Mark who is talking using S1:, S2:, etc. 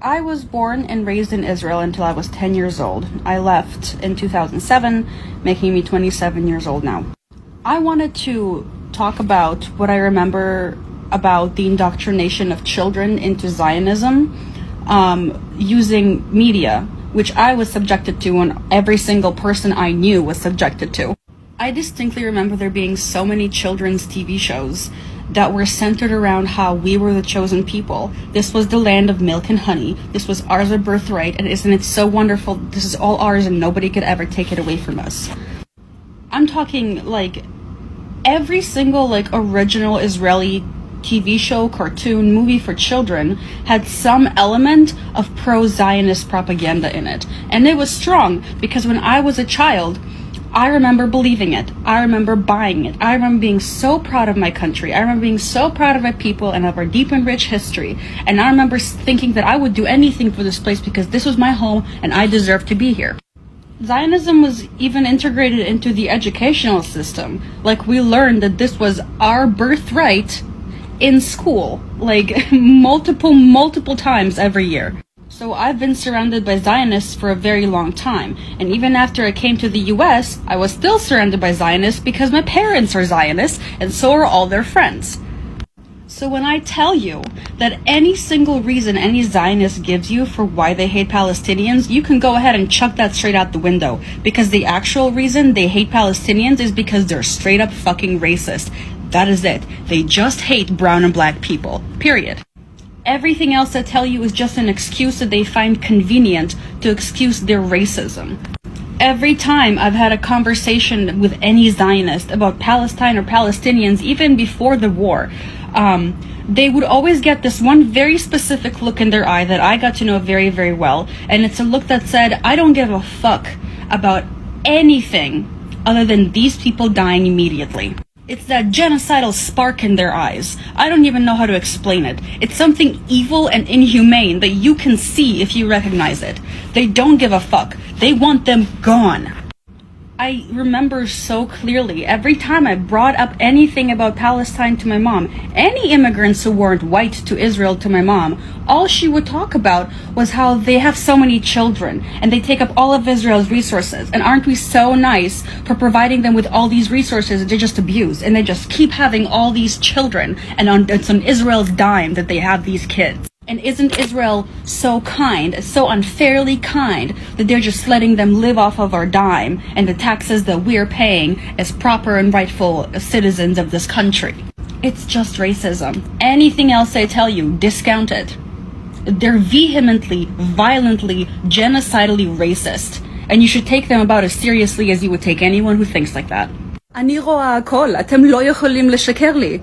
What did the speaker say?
S1: I was born and raised in Israel until I was 10 years old. I left in 2007, making me 27 years old now. I wanted to talk about what I remember about the indoctrination of children into Zionism using media, which I was subjected to and every single person I knew was subjected to. I distinctly remember there being so many children's TV shows that were centered around how we were the chosen people. This was the land of milk and honey. This was ours a birthright, and isn't it so wonderful? This is all ours and nobody could ever take it away from us. I'm talking like every single original Israeli TV show, cartoon, movie for children had some element of pro-Zionist propaganda in it. And it was strong because when I was a child, I remember believing it. I remember buying it. I remember being so proud of my country. I remember being so proud of my people and of our deep and rich history. And I remember thinking that I would do anything for this place because this was my home and I deserved to be here. Zionism was even integrated into the educational system. Like, we learned that this was our birthright in school, multiple times every year. So I've been surrounded by Zionists for a very long time. And even after I came to the US, I was still surrounded by Zionists because my parents are Zionists and so are all their friends. So when I tell you that any single reason any Zionist gives you for why they hate Palestinians, you can go ahead and chuck that straight out the window. Because the actual reason they hate Palestinians is because they're straight up fucking racist. That is it. They just hate brown and black people. Period. Everything else I tell you is just an excuse that they find convenient to excuse their racism. Every time I've had a conversation with any Zionist about Palestine or Palestinians, even before the war, they would always get this one very specific look in their eye that I got to know very, very well. And it's a look that said, I don't give a fuck about anything other than these people dying immediately. It's that genocidal spark in their eyes. I don't even know how to explain it. It's something evil and inhumane that you can see if you recognize it. They don't give a fuck. They want them gone. I remember so clearly every time I brought up anything about Palestine to my mom, any immigrants who weren't white to Israel to my mom, all she would talk about was how they have so many children and they take up all of Israel's resources. And aren't we so nice for providing them with all these resources that they just abuse and they just keep having all these children, and it's on Israel's dime that they have these kids. And isn't Israel so kind, so unfairly kind, that they're just letting them live off of our dime and the taxes that we're paying as proper and rightful citizens of this country? It's just racism. Anything else I tell you, discount it. They're vehemently, violently, genocidally racist. And you should take them about as seriously as you would take anyone who thinks like that.
S2: אני רואה הכל, אתם לא יכולים לשקר לי.